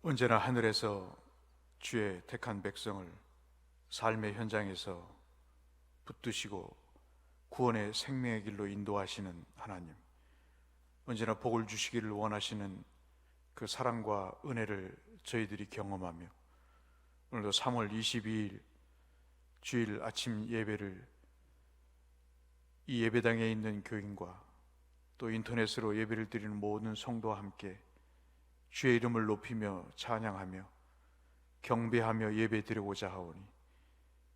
언제나 하늘에서 주의 택한 백성을 삶의 현장에서 붙드시고 구원의 생명의 길로 인도하시는 하나님, 언제나 복을 주시기를 원하시는 그 사랑과 은혜를 저희들이 경험하며 오늘도 3월 22일 주일 아침 예배를 이 예배당에 있는 교인과 또 인터넷으로 예배를 드리는 모든 성도와 함께 주의 이름을 높이며 찬양하며 경배하며 예배 드리고자 하오니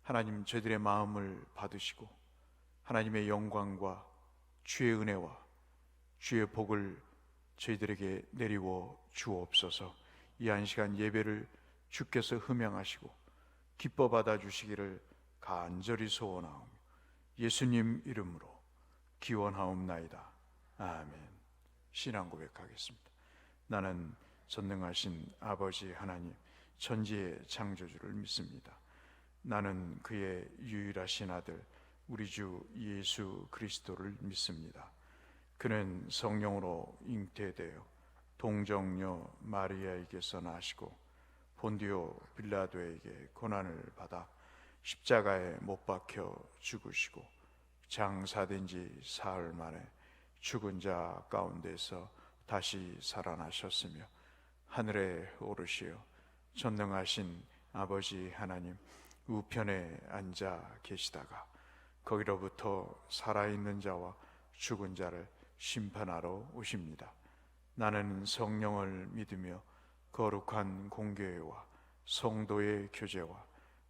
하나님, 저희들의 마음을 받으시고 하나님의 영광과 주의 은혜와 주의 복을 저희들에게 내리워 주옵소서. 이 한 시간 예배를 주께서 흠양하시고 기뻐 받아 주시기를 간절히 소원하오며 예수님 이름으로 기원하옵나이다. 아멘. 신앙 고백하겠습니다. 나는 전능하신 아버지 하나님, 천지의 창조주를 믿습니다. 나는 그의 유일하신 아들 우리 주 예수 그리스도를 믿습니다. 그는 성령으로 잉태되어 동정녀 마리아에게서 나시고 본디오 빌라도에게 고난을 받아 십자가에 못 박혀 죽으시고 장사된 지 사흘 만에 죽은 자 가운데서 다시 살아나셨으며 하늘에 오르시어 전능하신 아버지 하나님 우편에 앉아 계시다가 거기로부터 살아있는 자와 죽은 자를 심판하러 오십니다. 나는 성령을 믿으며 거룩한 공교회와 성도의 교제와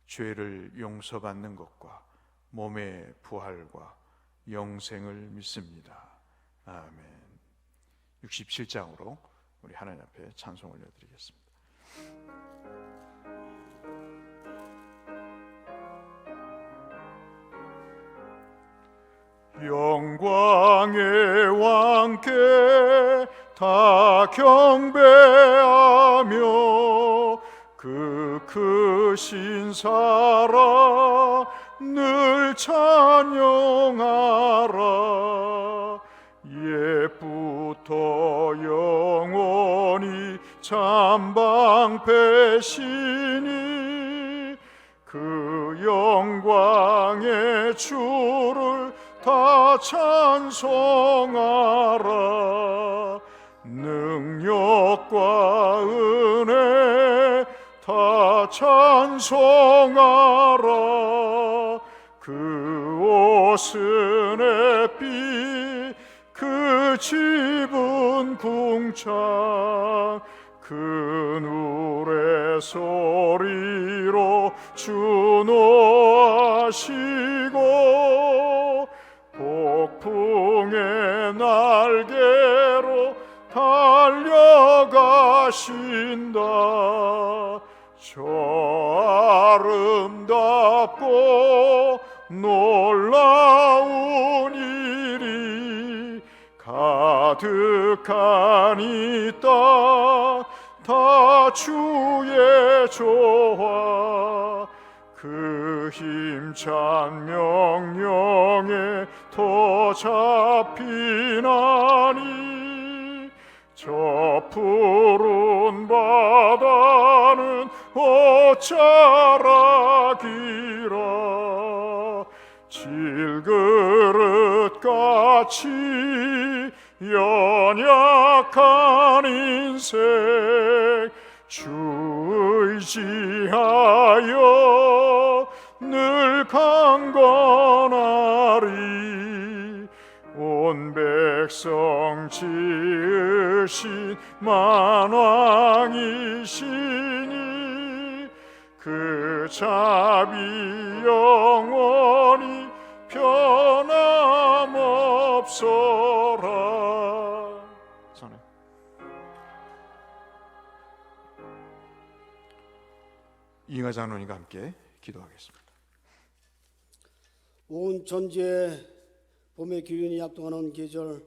죄를 용서받는 것과 몸의 부활과 영생을 믿습니다. 아멘. 67장으로 우리 하나님 앞에 찬송 올려드리겠습니다. 영광의 왕께 다 경배하며 그 크신 사랑 늘 찬양하라. 옛부터 영원히 참방패시니 그 영광의 주를 다 찬송하라. 능력과 은혜 다 찬송하라. 그 옷은 햇빛 그 집은 궁창 그 누레 소리로 주노하시고 폭풍의 날개로 달려가신다. 저 아름답고 놀라운 일이 가득한 이 땅 다 주의 조화 그 힘찬 명령에 도잡히나니 저 푸른 바다는 어쩌라기라. 질그릇같이 연약한 인생 주 의지하여 늘 강건하리. 온 백성 지으신 만왕이시니 그 자비 영원히 변함없어라. 손에 이ың하 장로님과 함께 기도하겠습니다. 온 천지에 봄의 기운이 약동하는 계절,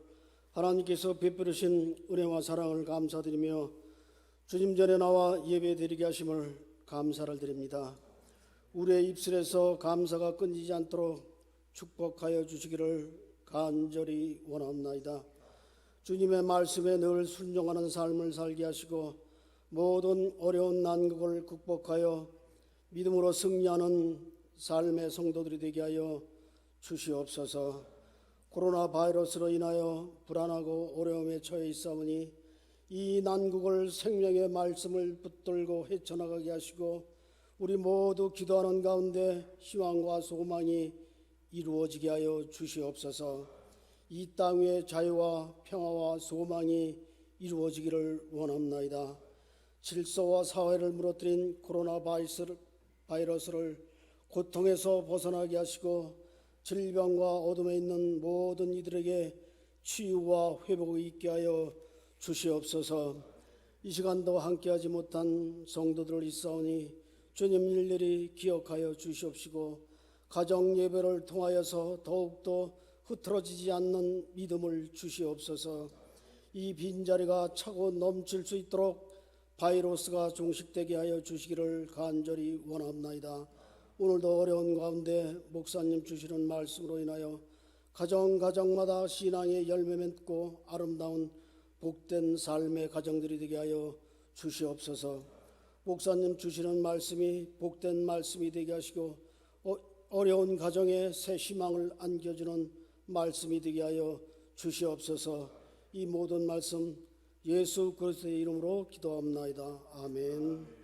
하나님께서 베풀으신 은혜와 사랑을 감사드리며 주님 전에 나와 예배드리게 하심을 감사를 드립니다. 우리의 입술에서 감사가 끊이지 않도록 축복하여 주시기를 간절히 원하옵나이다. 주님의 말씀에 늘 순종하는 삶을 살게 하시고 모든 어려운 난국을 극복하여 믿음으로 승리하는 삶의 성도들이 되게 하여 주시옵소서. 코로나 바이러스로 인하여 불안하고 어려움에 처해 있사오니 이 난국을 생명의 말씀을 붙들고 헤쳐나가게 하시고 우리 모두 기도하는 가운데 희망과 소망이 이루어지게 하여 주시옵소서. 이 땅의 자유와 평화와 소망이 이루어지기를 원합나이다. 질서와 사회를 무너뜨린 코로나 바이러스를 고통에서 벗어나게 하시고 질병과 어둠에 있는 모든 이들에게 치유와 회복이 있게 하여 주시옵소서. 이 시간도 함께하지 못한 성도들을 있사오니 주님 일일이 기억하여 주시옵시고 가정 예배를 통하여서 더욱더 흐트러지지 않는 믿음을 주시옵소서. 이 빈자리가 차고 넘칠 수 있도록 바이러스가 종식되게 하여 주시기를 간절히 원합나이다. 오늘도 어려운 가운데 목사님 주시는 말씀으로 인하여 가정마다 신앙의 열매 맺고 아름다운 복된 삶의 가정들이 되게 하여 주시옵소서. 목사님 주시는 말씀이 복된 말씀이 되게 하시고 어려운 가정에 새 희망을 안겨주는 말씀이 되게 하여 주시옵소서. 이 모든 말씀 예수 그리스도의 이름으로 기도합나이다. 아멘.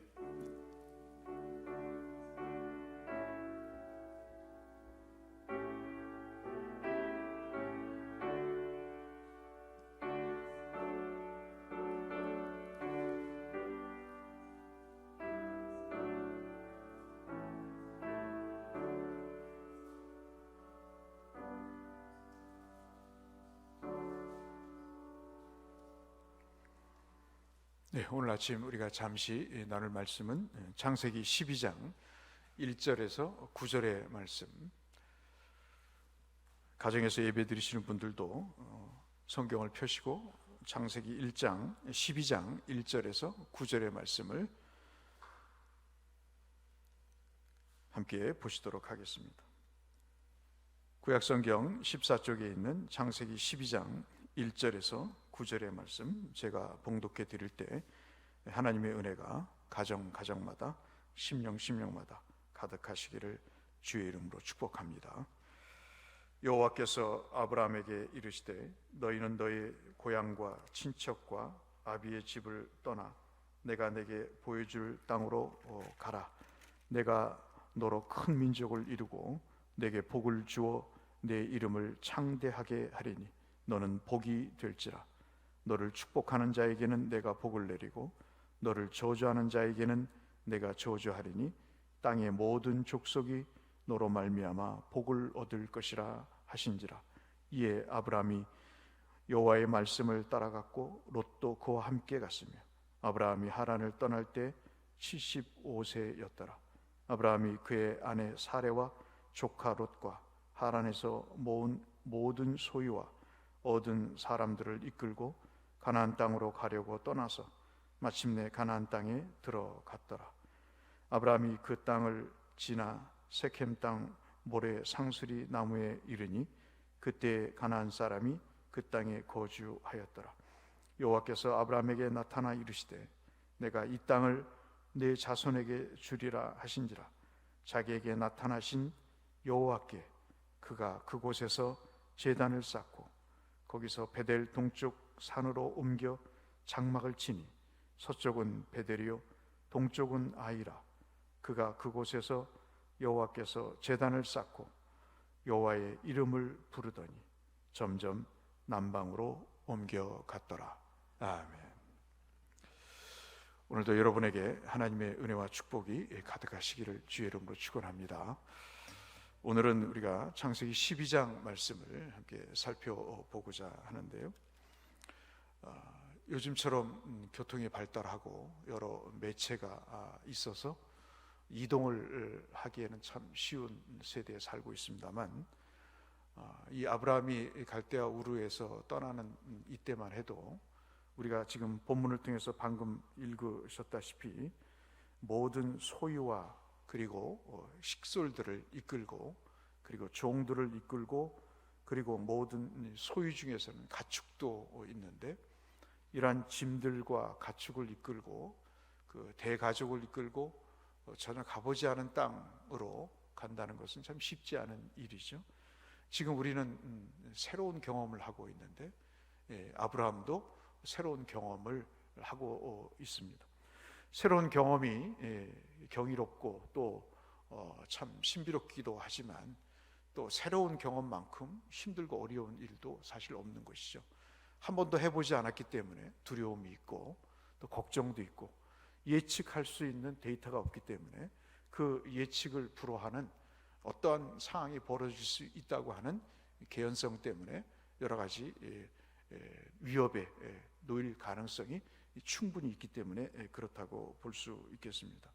네, 오늘 아침 우리가 잠시 나눌 말씀은 창세기 12장 1절에서 9절의 말씀. 가정에서 예배 드리시는 분들도 성경을 펴시고 창세기 1장 12장 1절에서 9절의 말씀을 함께 보시도록 하겠습니다. 구약성경 14쪽에 있는 창세기 12장 1절에서 9절의 말씀 제가 봉독해 드릴 때 하나님의 은혜가 가정마다 심령마다 가득하시기를 주의 이름으로 축복합니다. 여호와께서 아브라함에게 이르시되 너희는 너희 고향과 친척과 아비의 집을 떠나 내가 내게 보여줄 땅으로 가라. 내가 너로 큰 민족을 이루고 내게 복을 주어 내 이름을 창대하게 하리니 너는 복이 될지라. 너를 축복하는 자에게는 내가 복을 내리고 너를 저주하는 자에게는 내가 저주하리니 땅의 모든 족속이 너로 말미암아 복을 얻을 것이라 하신지라. 이에 아브라함이 여호와의 말씀을 따라갔고 롯도 그와 함께 갔으며 아브라함이 하란을 떠날 때 75세였더라. 아브라함이 그의 아내 사레와 조카 롯과 하란에서 모은 모든 소유와 얻은 사람들을 이끌고 가나안 땅으로 가려고 떠나서 마침내 가나안 땅에 들어갔더라. 아브라함이 그 땅을 지나 세켐 땅 모래 상수리 나무에 이르니 그때 가나안 사람이 그 땅에 거주하였더라. 여호와께서 아브라함에게 나타나 이르시되 내가 이 땅을 내 자손에게 주리라 하신지라. 자기에게 나타나신 여호와께 그가 그곳에서 제단을 쌓고 거기서 베델 동쪽 산으로 옮겨 장막을 치니 서쪽은 베델이요 동쪽은 아이라. 그가 그곳에서 여호와께서 제단을 쌓고 여호와의 이름을 부르더니 점점 남방으로 옮겨갔더라. 아멘. 오늘도 여러분에게 하나님의 은혜와 축복이 가득하시기를 주의 이름으로 축원합니다. 오늘은 우리가 창세기 12장 말씀을 함께 살펴보고자 하는데요. 요즘처럼 교통이 발달하고 여러 매체가 있어서 이동을 하기에는 참 쉬운 세대에 살고 있습니다만 이 아브라함이 갈대아 우르에서 떠나는 이때만 해도 우리가 지금 본문을 통해서 방금 읽으셨다시피 모든 소유와 그리고 식솔들을 이끌고 그리고 종들을 이끌고 그리고 모든 소유 중에서는 가축도 있는데 이러한 짐들과 가축을 이끌고 그 대가족을 이끌고 전혀 가보지 않은 땅으로 간다는 것은 참 쉽지 않은 일이죠. 지금 우리는 새로운 경험을 하고 있는데 아브라함도 새로운 경험을 하고 있습니다. 새로운 경험이 경이롭고 또 참 신비롭기도 하지만 또 새로운 경험만큼 힘들고 어려운 일도 사실 없는 것이죠. 한 번도 해보지 않았기 때문에 두려움이 있고 또 걱정도 있고 예측할 수 있는 데이터가 없기 때문에 그 예측을 불허하는 어떠한 상황이 벌어질 수 있다고 하는 개연성 때문에 여러 가지 위협에 놓일 가능성이 충분히 있기 때문에 그렇다고 볼 수 있겠습니다.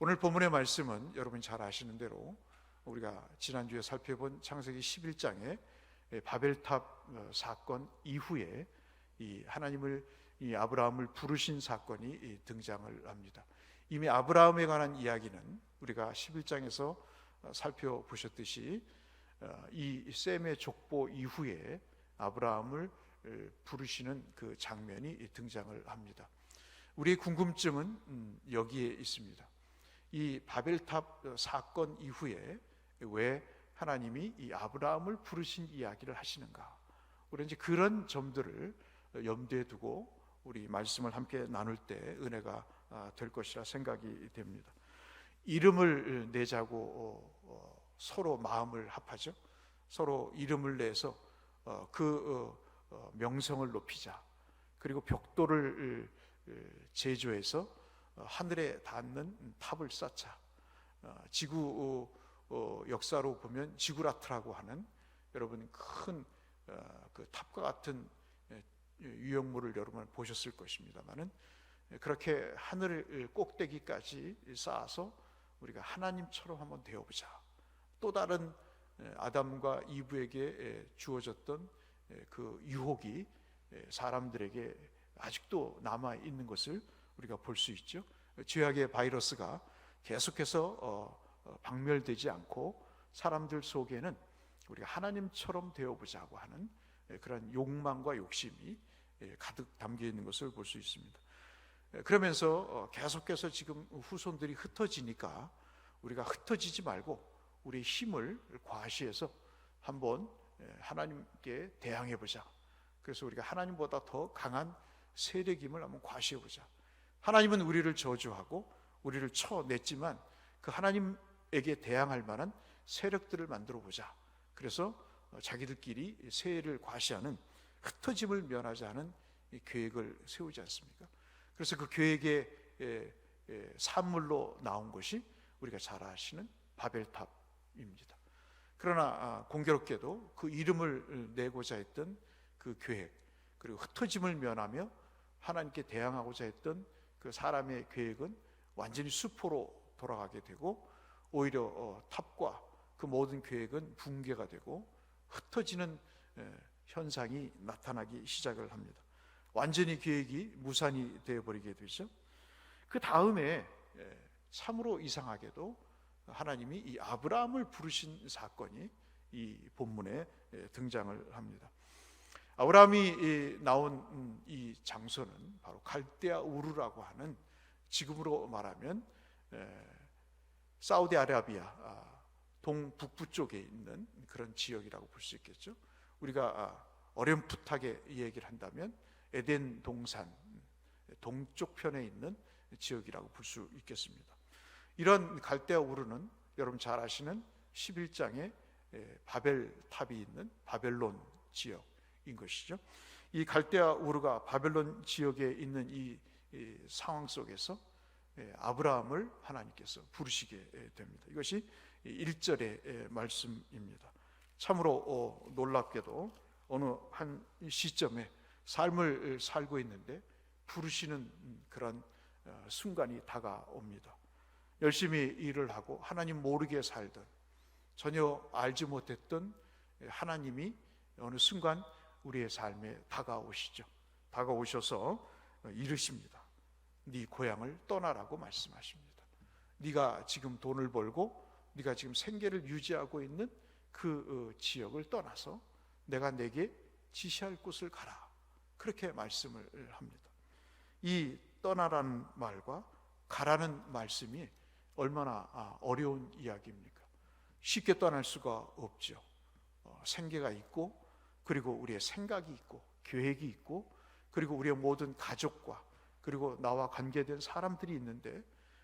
오늘 본문의 말씀은 여러분 잘 아시는 대로 우리가 지난주에 살펴본 창세기 11장의 바벨탑 사건 이후에 이 하나님을 이 아브라함을 부르신 사건이 등장을 합니다. 이미 아브라함에 관한 이야기는 우리가 11장에서 살펴보셨듯이 이 셈의 족보 이후에 아브라함을 부르시는 그 장면이 등장을 합니다. 우리의 궁금증은 여기에 있습니다. 이 바벨탑 사건 이후에 왜 하나님이 이 아브라함을 부르신 이야기를 하시는가? 우리는 이제 그런 점들을 염두에 두고 우리 말씀을 함께 나눌 때 은혜가 될 것이라 생각이 됩니다. 이름을 내자고 서로 마음을 합하죠. 서로 이름을 내서 그 명성을 높이자. 그리고 벽돌을 제조해서 하늘에 닿는 탑을 쌓자. 지구 역사로 보면 지구라트라고 하는 여러분 큰 그 탑과 같은 유형물을 여러분 보셨을 것입니다만은 그렇게 하늘 꼭대기까지 쌓아서 우리가 하나님처럼 한번 되어보자. 또 다른 아담과 이브에게 주어졌던 그 유혹이 사람들에게 아직도 남아 있는 것을 우리가 볼 수 있죠. 죄악의 바이러스가 계속해서 박멸되지 않고 사람들 속에는 우리가 하나님처럼 되어보자고 하는 그런 욕망과 욕심이 가득 담겨 있는 것을 볼 수 있습니다. 그러면서 계속해서 지금 후손들이 흩어지니까 우리가 흩어지지 말고 우리의 힘을 과시해서 한번 하나님께 대항해보자. 그래서 우리가 하나님보다 더 강한 세력임을 한번 과시해보자. 하나님은 우리를 저주하고 우리를 쳐냈지만 그 하나님에게 대항할 만한 세력들을 만들어보자. 그래서 자기들끼리 세해를 과시하는 흩어짐을 면하지 않은 계획을 세우지 않습니까? 그래서 그 계획의 산물로 나온 것이 우리가 잘 아시는 바벨탑입니다. 그러나 공교롭게도 그 이름을 내고자 했던 그 계획, 그리고 흩어짐을 면하며 하나님께 대항하고자 했던 그 사람의 계획은 완전히 수포로 돌아가게 되고 오히려 탑과 그 모든 계획은 붕괴가 되고 흩어지는 현상이 나타나기 시작을 합니다. 완전히 계획이 무산이 되어버리게 되죠. 그 다음에 참으로 이상하게도 하나님이 이 아브라함을 부르신 사건이 이 본문에 등장을 합니다. 아브라함이 나온 이 장소는 바로 갈대아 우르라고 하는, 지금으로 말하면 사우디아라비아 동북부 쪽에 있는 그런 지역이라고 볼 수 있겠죠. 우리가 어렴풋하게 얘기를 한다면 에덴 동산 동쪽 편에 있는 지역이라고 볼 수 있겠습니다. 이런 갈대아 우르는 여러분 잘 아시는 11장에 바벨탑이 있는 바벨론 지역인 것이죠. 이 갈대아 우르가 바벨론 지역에 있는 이 상황 속에서 아브라함을 하나님께서 부르시게 됩니다. 이것이 1절의 말씀입니다. 참으로 놀랍게도 어느 한 시점에 삶을 살고 있는데 부르시는 그런 순간이 다가옵니다. 열심히 일을 하고 하나님 모르게 살던, 전혀 알지 못했던 하나님이 어느 순간 우리의 삶에 다가오시죠. 다가오셔서 이르십니다. 네 고향을 떠나라고 말씀하십니다. 네가 지금 돈을 벌고 네가 지금 생계를 유지하고 있는 그 지역을 떠나서 내가 내게 지시할 곳을 가라. 그렇게 말씀을 합니다. 이 떠나라는 말과 가라는 말씀이 얼마나 어려운 이야기입니까? 쉽게 떠날 수가 없죠. 생계가 있고, 그리고 우리의 생각이 있고, 계획이 있고, 그리고 우리의 모든 가족과, 그리고 나와 관계된 사람들이 있는데,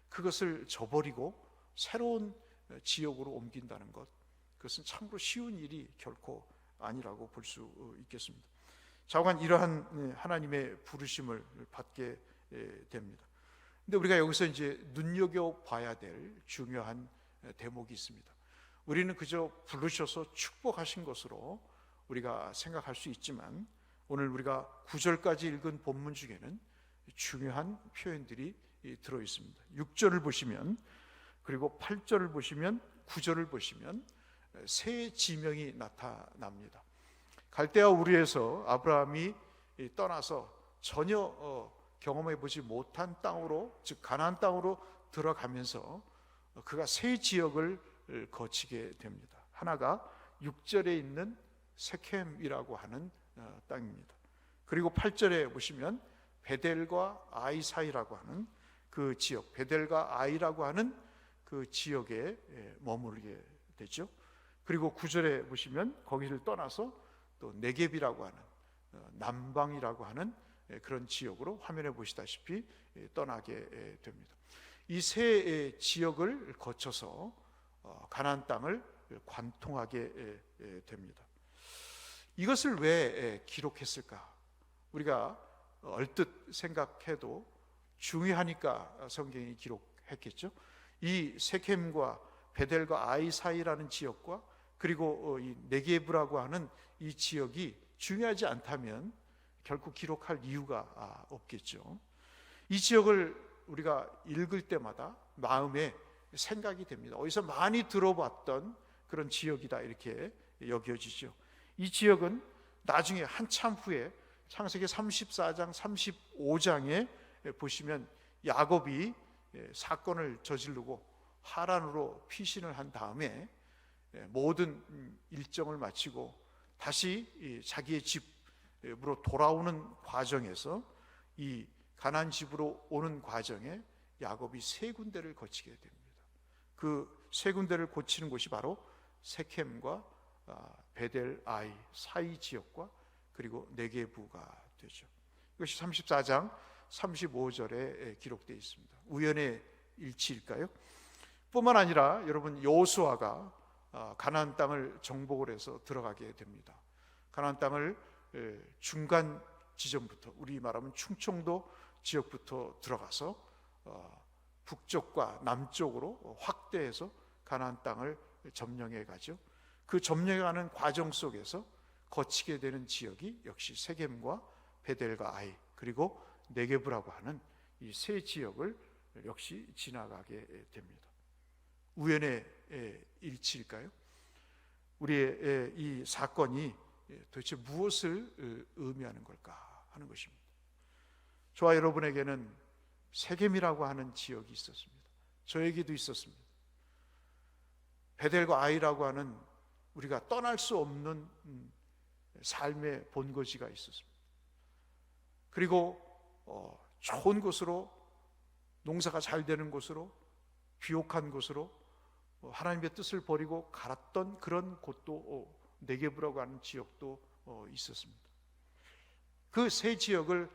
그것을 저버리고 새로운 지역으로 옮긴다는 것, 그것은 참으로 쉬운 일이 결코 아니라고 볼 수 있겠습니다. 자관 이러한 하나님의 부르심을 받게 됩니다. 근데 우리가 여기서 이제 눈여겨봐야 될 중요한 대목이 있습니다. 우리는 그저 부르셔서 축복하신 것으로 우리가 생각할 수 있지만, 오늘 우리가 9절까지 읽은 본문 중에는 중요한 표현들이 들어 있습니다. 6절을 보시면, 그리고 8절을 보시면, 9절을 보시면 세 지명이 나타납니다. 갈대아 우르에서 아브라함이 떠나서 전혀 경험해 보지 못한 땅으로, 즉 가나안 땅으로 들어가면서 그가 세 지역을 거치게 됩니다. 하나가 6절에 있는 세켐이라고 하는 땅입니다. 그리고 8절에 보시면 베델과 아이 사이라고 하는 그 지역, 베델과 아이라고 하는 그 지역에 머무르게 되죠. 그리고 9절에 보시면 거기를 떠나서 또 네겝이라고 하는 남방이라고 하는 그런 지역으로 화면에 보시다시피 떠나게 됩니다. 이 세 지역을 거쳐서 가나안 땅을 관통하게 됩니다. 이것을 왜 기록했을까? 우리가 얼뜻 생각해도 중요하니까 성경이 기록했겠죠. 이 세켐과 베델과 아이 사이라는 지역과, 그리고 이 네겝이라고 하는 이 지역이 중요하지 않다면 결국 기록할 이유가 없겠죠. 이 지역을 우리가 읽을 때마다 마음에 생각이 됩니다. 어디서 많이 들어봤던 그런 지역이다, 이렇게 여겨지죠. 이 지역은 나중에 한참 후에 창세기 34장 35장에 보시면 야곱이 사건을 저지르고 하란으로 피신을 한 다음에 모든 일정을 마치고 다시 자기의 집으로 돌아오는 과정에서, 이 가나안 집으로 오는 과정에 야곱이 세 군데를 거치게 됩니다. 그 세 군데를 거치는 곳이 바로 세켐과 베델 아이 사이 지역과, 그리고 네겝가 되죠. 이것이 34장 35절에 기록되어 있습니다. 우연의 일치일까요? 뿐만 아니라 여러분, 여호수아가 가나안 땅을 정복을 해서 들어가게 됩니다. 가나안 땅을 중간 지점부터, 우리 말하면 충청도 지역부터 들어가서 북쪽과 남쪽으로 확대해서 가나안 땅을 점령해 가죠. 그 점령하는 과정 속에서 거치게 되는 지역이 역시 세겜과 베델과 아이, 그리고 네겝이라고 하는 이 세 지역을 역시 지나가게 됩니다. 우연의 일치일까요? 우리의 이 사건이 도대체 무엇을 의미하는 걸까 하는 것입니다. 저와 여러분에게는 세겜이라고 하는 지역이 있었습니다. 저에게도 있었습니다. 베델과 아이라고 하는 우리가 떠날 수 없는 삶의 본거지가 있었습니다. 그리고 좋은 곳으로, 농사가 잘 되는 곳으로, 비옥한 곳으로 하나님의 뜻을 버리고 갈았던 그런 곳도, 네겝이라고 하는 지역도 있었습니다. 그 세 지역을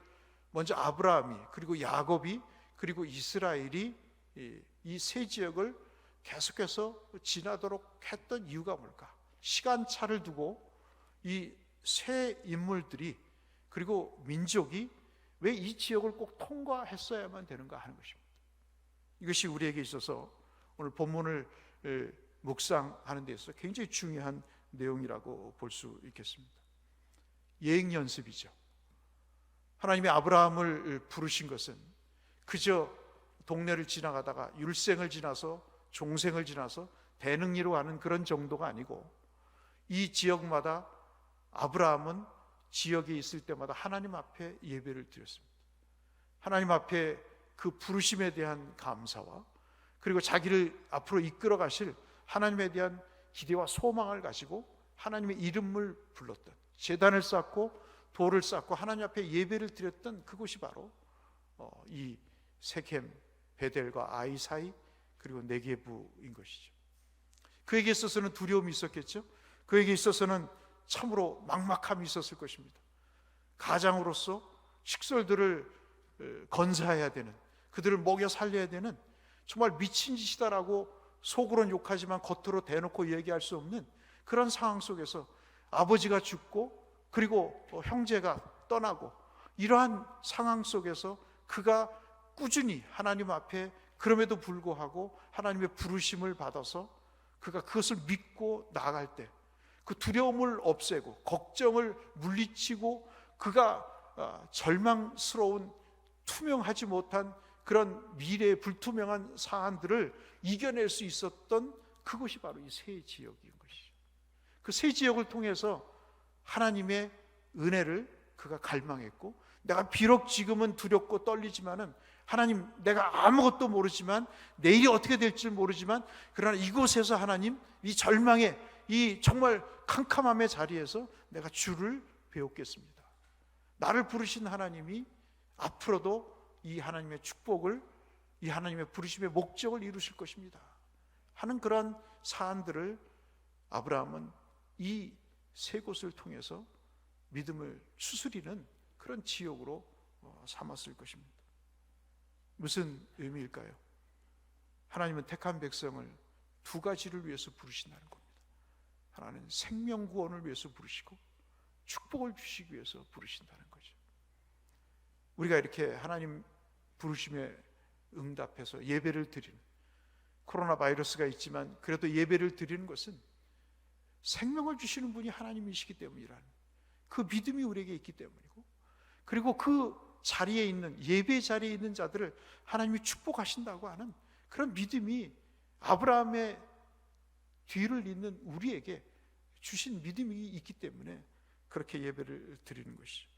먼저 아브라함이, 그리고 야곱이, 그리고 이스라엘이 이 세 지역을 계속해서 지나도록 했던 이유가 뭘까? 시간차를 두고 이 세 인물들이, 그리고 민족이 왜 이 지역을 꼭 통과했어야만 되는가 하는 것입니다. 이것이 우리에게 있어서 오늘 본문을 묵상하는 데 있어서 굉장히 중요한 내용이라고 볼 수 있겠습니다. 예행 연습이죠. 하나님이 아브라함을 부르신 것은 그저 동네를 지나가다가 율생을 지나서 종생을 지나서 대능리로 가는 그런 정도가 아니고, 이 지역마다 아브라함은 지역에 있을 때마다 하나님 앞에 예배를 드렸습니다. 하나님 앞에 그 부르심에 대한 감사와, 그리고 자기를 앞으로 이끌어 가실 하나님에 대한 기대와 소망을 가지고 하나님의 이름을 불렀던, 제단을 쌓고 돌을 쌓고 하나님 앞에 예배를 드렸던 그곳이 바로 이 세겜, 베델과 아이 사이, 그리고 네게부인 것이죠. 그에게 있어서는 두려움이 있었겠죠. 그에게 있어서는 참으로 막막함이 있었을 것입니다. 가장으로서 식솔들을 건사해야 되는, 그들을 먹여 살려야 되는 정말 미친 짓이다라고 속으로는 욕하지만 겉으로 대놓고 얘기할 수 없는 그런 상황 속에서 아버지가 죽고 그리고 형제가 떠나고 이러한 상황 속에서 그가 꾸준히 하나님 앞에 그럼에도 불구하고 하나님의 부르심을 받아서 그가 그것을 믿고 나아갈 때 그 두려움을 없애고 걱정을 물리치고 그가 절망스러운 투명하지 못한 그런 미래의 불투명한 사안들을 이겨낼 수 있었던 그것이 바로 이 세 지역인 것이죠. 그 세 지역을 통해서 하나님의 은혜를 그가 갈망했고, 내가 비록 지금은 두렵고 떨리지만은 하나님, 내가 아무것도 모르지만 내일이 어떻게 될지 모르지만 그러나 이곳에서 하나님, 이 절망의 이 정말 캄캄함의 자리에서 내가 주를 배웠겠습니다. 나를 부르신 하나님이 앞으로도 이 하나님의 축복을, 이 하나님의 부르심의 목적을 이루실 것입니다 하는 그런 사안들을 아브라함은 이 세 곳을 통해서 믿음을 추스리는 그런 지역으로 삼았을 것입니다. 무슨 의미일까요? 하나님은 택한 백성을 두 가지를 위해서 부르신다는 겁니다. 하나는 생명 구원을 위해서 부르시고 축복을 주시기 위해서 부르신다는 거죠. 우리가 이렇게 하나님 부르심에 응답해서 예배를 드리는, 코로나 바이러스가 있지만 그래도 예배를 드리는 것은 생명을 주시는 분이 하나님이시기 때문이라는 그 믿음이 우리에게 있기 때문이고, 그리고 그 자리에 있는, 예배 자리에 있는 자들을 하나님이 축복하신다고 하는 그런 믿음이 아브라함의 뒤를 잇는 우리에게 주신 믿음이 있기 때문에 그렇게 예배를 드리는 것이죠.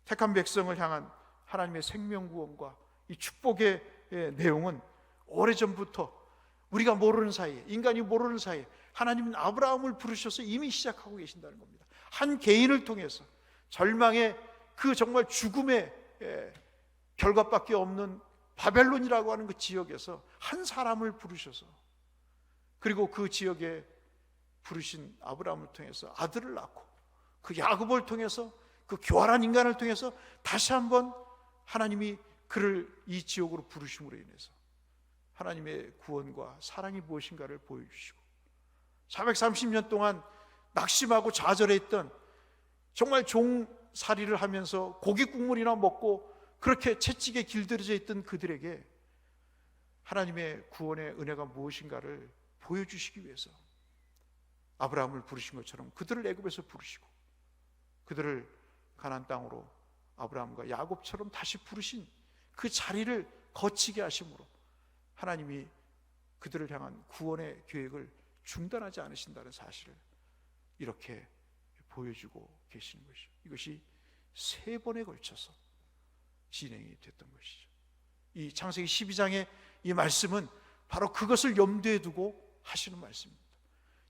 택한 백성을 향한 하나님의 생명 구원과 이 축복의 내용은 오래전부터 우리가 모르는 사이에, 인간이 모르는 사이에 하나님은 아브라함을 부르셔서 이미 시작하고 계신다는 겁니다. 한 개인을 통해서 절망의 그 정말 죽음의 결과밖에 없는 바벨론이라고 하는 그 지역에서 한 사람을 부르셔서, 그리고 그 지역에 부르신 아브라함을 통해서 아들을 낳고, 그 야곱을 통해서, 그 교활한 인간을 통해서 다시 한번 하나님이 그를 이 지역으로 부르심으로 인해서 하나님의 구원과 사랑이 무엇인가를 보여주시고, 430년 동안 낙심하고 좌절했던, 정말 종살이를 하면서 고기 국물이나 먹고 그렇게 채찍에 길들여져 있던 그들에게 하나님의 구원의 은혜가 무엇인가를 보여주시기 위해서 아브라함을 부르신 것처럼 그들을 애굽에서 부르시고, 그들을 가나안 땅으로 아브라함과 야곱처럼 다시 부르신 그 자리를 거치게 하심으로 하나님이 그들을 향한 구원의 계획을 중단하지 않으신다는 사실을 이렇게 보여주고 계시는 것이죠. 이것이 세 번에 걸쳐서 진행이 됐던 것이죠. 이 창세기 12장의 이 말씀은 바로 그것을 염두에 두고 하시는 말씀입니다.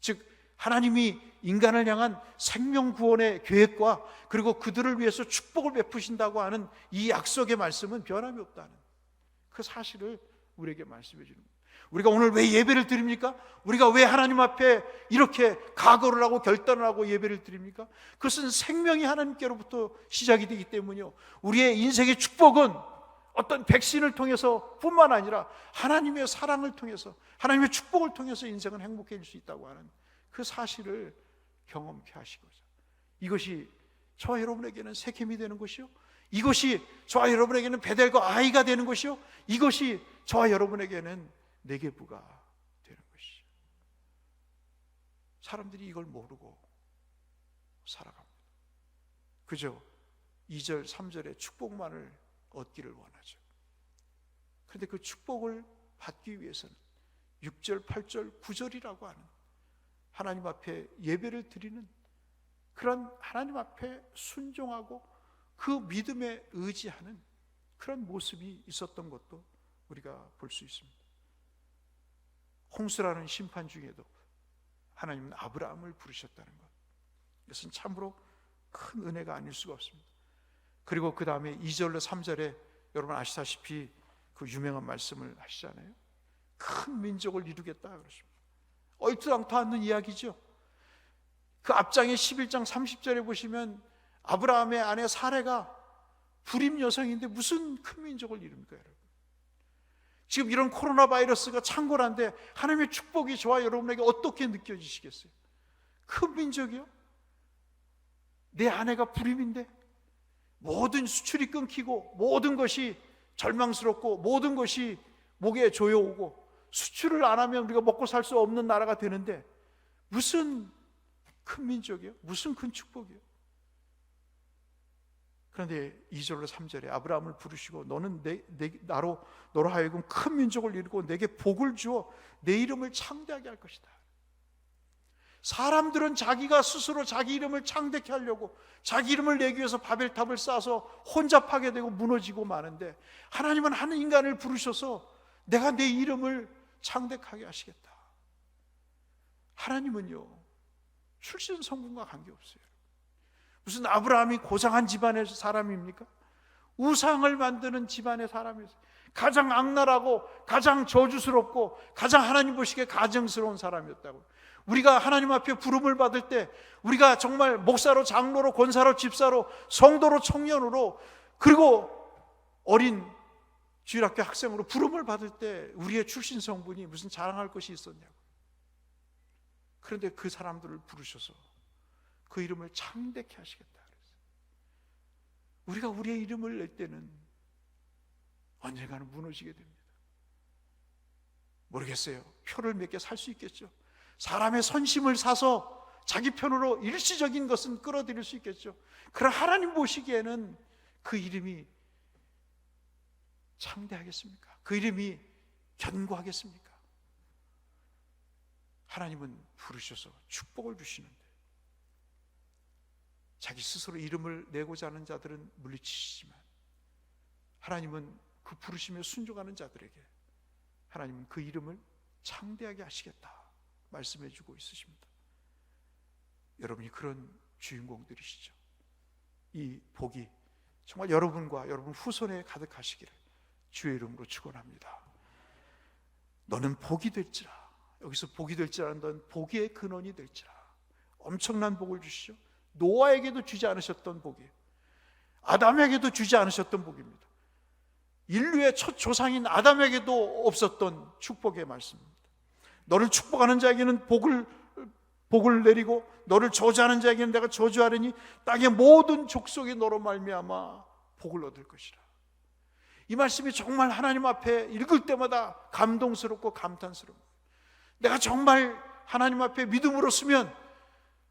즉 하나님이 인간을 향한 생명 구원의 계획과 그리고 그들을 위해서 축복을 베푸신다고 하는 이 약속의 말씀은 변함이 없다는 그 사실을 우리에게 말씀해 주는 겁니다. 우리가 오늘 왜 예배를 드립니까? 우리가 왜 하나님 앞에 이렇게 각오를 하고 결단을 하고 예배를 드립니까? 그것은 생명이 하나님께로부터 시작이 되기 때문이요, 우리의 인생의 축복은 어떤 백신을 통해서 뿐만 아니라 하나님의 사랑을 통해서, 하나님의 축복을 통해서 인생은 행복해질 수 있다고 하는 그 사실을 경험케 하시고자, 이것이 저와 여러분에게는 세겜이 되는 것이요, 이것이 저와 여러분에게는 베델과 아이가 되는 것이요, 이것이 저와 여러분에게는 네게부가 되는 것이죠. 사람들이 이걸 모르고 살아갑니다. 그저 2절, 3절의 축복만을 얻기를 원하죠. 그런데 그 축복을 받기 위해서는 6절, 8절, 9절이라고 하는 하나님 앞에 예배를 드리는 그런 하나님 앞에 순종하고 그 믿음에 의지하는 그런 모습이 있었던 것도 우리가 볼 수 있습니다. 홍수라는 심판 중에도 하나님은 아브라함을 부르셨다는 것, 이것은 참으로 큰 은혜가 아닐 수가 없습니다. 그리고 그 다음에 2절로 3절에 여러분 아시다시피 그 유명한 말씀을 하시잖아요. 큰 민족을 이루겠다 그러십니다. 얼토당토 않는 이야기죠. 그 앞장에 11장 30절에 보시면 아브라함의 아내 사레가 불임 여성인데 무슨 큰 민족을 이룹니까, 여러분? 지금 이런 코로나 바이러스가 창궐한데 하나님의 축복이 저와 여러분에게 어떻게 느껴지시겠어요? 큰 민족이요? 내 아내가 불임인데 모든 수출이 끊기고 모든 것이 절망스럽고 모든 것이 목에 조여오고 수출을 안 하면 우리가 먹고 살 수 없는 나라가 되는데 무슨 큰 민족이요? 무슨 큰 축복이요? 그런데 2절로 3절에 아브라함을 부르시고 너는 너로 하여금 큰 민족을 이루고 내게 복을 주어 내 이름을 창대하게 할 것이다. 사람들은 자기가 스스로 자기 이름을 창대케 하려고 자기 이름을 내기 위해서 바벨탑을 쌓아서 혼잡하게 되고 무너지고 마는데 하나님은 한 인간을 부르셔서 내가 내 이름을 창대하게 하시겠다. 하나님은요 출신 성분과 관계없어요. 무슨 아브라함이 고상한 집안의 사람입니까? 우상을 만드는 집안의 사람이었어요. 가장 악랄하고 가장 저주스럽고 가장 하나님 보시기에 가증스러운 사람이었다고. 우리가 하나님 앞에 부름을 받을 때 우리가 정말 목사로, 장로로, 권사로, 집사로, 성도로, 청년으로 그리고 어린 주일학교 학생으로 부름을 받을 때 우리의 출신 성분이 무슨 자랑할 것이 있었냐고. 그런데 그 사람들을 부르셔서 그 이름을 창대케 하시겠다 그랬어요. 우리가 우리의 이름을 낼 때는 언젠가는 무너지게 됩니다. 모르겠어요. 표를 몇 개 살 수 있겠죠. 사람의 선심을 사서 자기 편으로 일시적인 것은 끌어들일 수 있겠죠. 그러나 하나님 보시기에는 그 이름이 창대하겠습니까? 그 이름이 견고하겠습니까? 하나님은 부르셔서 축복을 주시는데 자기 스스로 이름을 내고자 하는 자들은 물리치시지만 하나님은 그 부르심에 순종하는 자들에게 하나님은 그 이름을 창대하게 하시겠다 말씀해 주고 있으십니다. 여러분이 그런 주인공들이시죠. 이 복이 정말 여러분과 여러분 후손에 가득하시기를 주의 이름으로 축원합니다. 너는 복이 될지라. 여기서 복이 될지라는 건 복의 근원이 될지라. 엄청난 복을 주시죠. 노아에게도 주지 않으셨던 복이에요. 아담에게도 주지 않으셨던 복입니다. 인류의 첫 조상인 아담에게도 없었던 축복의 말씀입니다. 너를 축복하는 자에게는 복을 내리고 너를 저주하는 자에게는 내가 저주하리니 땅의 모든 족속이 너로 말미암아 복을 얻을 것이라. 이 말씀이 정말 하나님 앞에 읽을 때마다 감동스럽고 감탄스럽습니다. 내가 정말 하나님 앞에 믿음으로 서면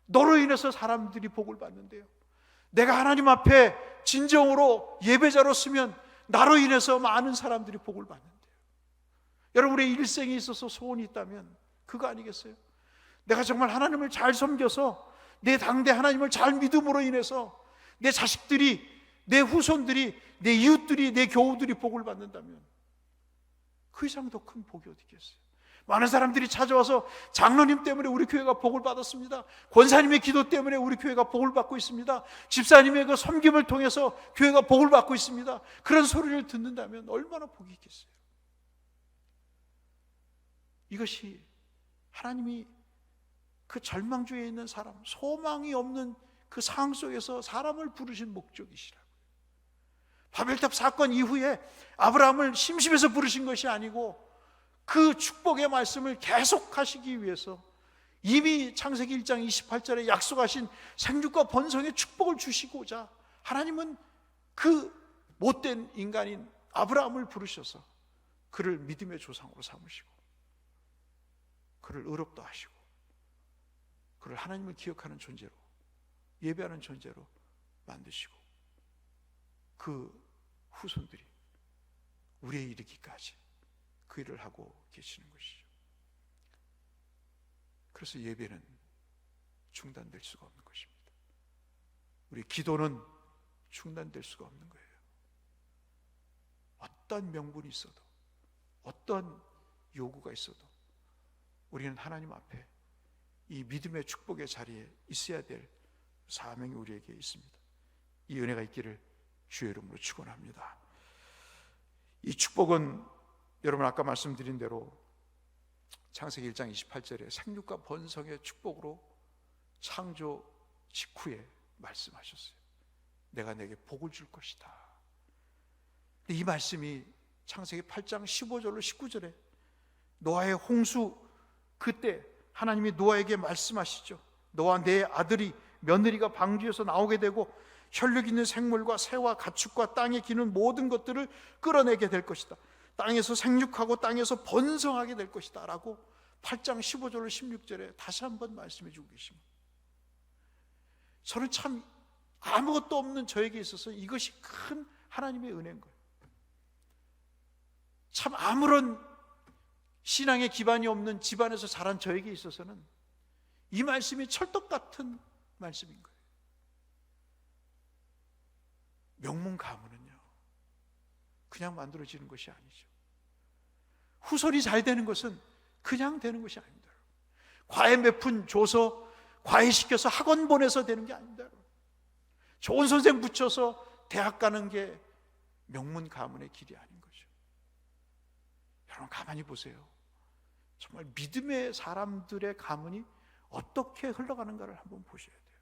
너로 인해서 사람들이 복을 받는데요, 내가 하나님 앞에 진정으로 예배자로 서면 나로 인해서 많은 사람들이 복을 받는데요. 여러분의 일생에 있어서 소원이 있다면 그거 아니겠어요? 내가 정말 하나님을 잘 섬겨서 내 당대 하나님을 잘 믿음으로 인해서 내 자식들이, 내 후손들이, 내 이웃들이, 내 교우들이 복을 받는다면 그 이상 더 큰 복이 어디 있겠어요? 많은 사람들이 찾아와서 장로님 때문에 우리 교회가 복을 받았습니다. 권사님의 기도 때문에 우리 교회가 복을 받고 있습니다. 집사님의 그 섬김을 통해서 교회가 복을 받고 있습니다. 그런 소리를 듣는다면 얼마나 복이 있겠어요? 이것이 하나님이 그 절망주에 있는 사람, 소망이 없는 그 상황 속에서 사람을 부르신 목적이시라고요. 바벨탑 사건 이후에 아브라함을 심심해서 부르신 것이 아니고 그 축복의 말씀을 계속하시기 위해서 이미 창세기 1장 28절에 약속하신 생육과 번성의 축복을 주시고자 하나님은 그 못된 인간인 아브라함을 부르셔서 그를 믿음의 조상으로 삼으시고 그를 의롭다 하시고 그를 하나님을 기억하는 존재로, 예배하는 존재로 만드시고 그 후손들이 우리에 이르기까지 그 일을 하고 계시는 것이죠. 그래서 예배는 중단될 수가 없는 것입니다. 우리 기도는 중단될 수가 없는 거예요. 어떤 명분이 있어도, 어떤 요구가 있어도 우리는 하나님 앞에 이 믿음의 축복의 자리에 있어야 될 사명이 우리에게 있습니다. 이 은혜가 있기를 주의 이름으로 축원합니다. 이 축복은 여러분 아까 말씀드린 대로 창세기 1장 28절에 생육과 번성의 축복으로 창조 직후에 말씀하셨어요. 내가 내게 복을 줄 것이다. 이 말씀이 창세기 8장 15절로 19절에 노아의 홍수 그때 하나님이 노아에게 말씀하시죠. 너와 내 아들이 며느리가 방주에서 나오게 되고 혈육 있는 생물과 새와 가축과 땅에 기는 모든 것들을 끌어내게 될 것이다. 땅에서 생육하고 땅에서 번성하게 될 것이다 라고 8장 15절로 16절에 다시 한번 말씀해 주고 계십니다. 저는 참 아무것도 없는 저에게 있어서 이것이 큰 하나님의 은혜인 거예요. 참 아무런 신앙의 기반이 없는 집안에서 자란 저에게 있어서는 이 말씀이 철떡 같은 말씀인 거예요. 명문 가문은요 그냥 만들어지는 것이 아니죠. 후손이 잘 되는 것은 그냥 되는 것이 아닙니다. 과외 몇 푼 줘서 과외시켜서 학원 보내서 되는 게 아닙니다. 좋은 선생 붙여서 대학 가는 게 명문 가문의 길이 아닌 거죠. 여러분 가만히 보세요. 정말 믿음의 사람들의 가문이 어떻게 흘러가는가를 한번 보셔야 돼요.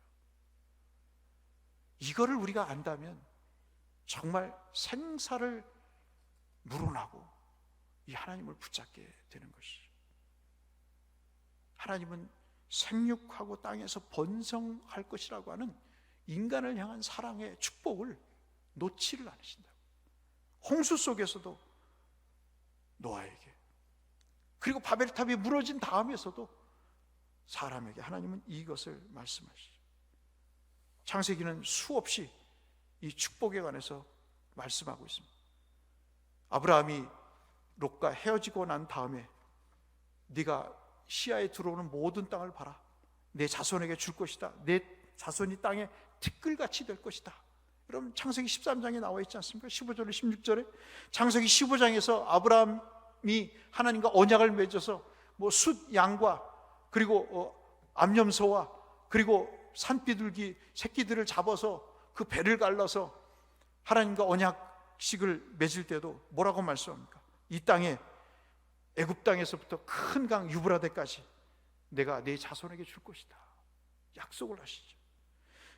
이거를 우리가 안다면 정말 생사를 물어나고 이 하나님을 붙잡게 되는 것이죠. 하나님은 생육하고 땅에서 번성할 것이라고 하는 인간을 향한 사랑의 축복을 놓지를 않으신다. 홍수 속에서도 노아에게, 그리고 바벨탑이 무너진 다음에서도 사람에게 하나님은 이것을 말씀하시죠. 창세기는 수없이 이 축복에 관해서 말씀하고 있습니다. 아브라함이 롯과 헤어지고 난 다음에 네가 시야에 들어오는 모든 땅을 봐라. 내 자손에게 줄 것이다. 내 자손이 땅에 티끌같이 될 것이다. 여러분 창세기 13장에 나와 있지 않습니까? 15절에 16절에 창세기 15장에서 아브라함이 하나님과 언약을 맺어서 숫 양과 그리고 암염소와 그리고 산비둘기 새끼들을 잡아서 그 배를 갈라서 하나님과 언약식을 맺을 때도 뭐라고 말씀합니까? 이 땅에 애굽 땅에서부터 큰 강 유브라데까지 내가 네 자손에게 줄 것이다. 약속을 하시죠.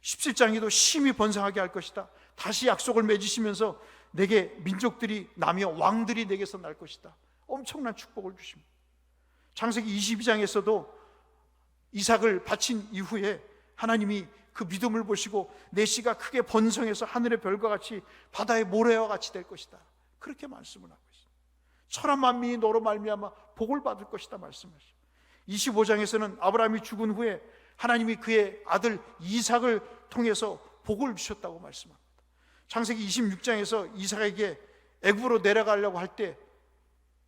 17장에도 심히 번성하게 할 것이다. 다시 약속을 맺으시면서 내게 민족들이 나며 왕들이 내게서 날 것이다. 엄청난 축복을 주십니다. 창세기 22장에서도 이삭을 바친 이후에 하나님이 그 믿음을 보시고 내 씨가 크게 번성해서 하늘의 별과 같이 바다의 모래와 같이 될 것이다. 그렇게 말씀을 하고 있습니다. 천하 만민이 너로 말미암아 복을 받을 것이다 말씀하시죠. 25장에서는 아브라함이 죽은 후에 하나님이 그의 아들 이삭을 통해서 복을 주셨다고 말씀합니다. 창세기 26장에서 이삭에게 애굽으로 내려가려고 할 때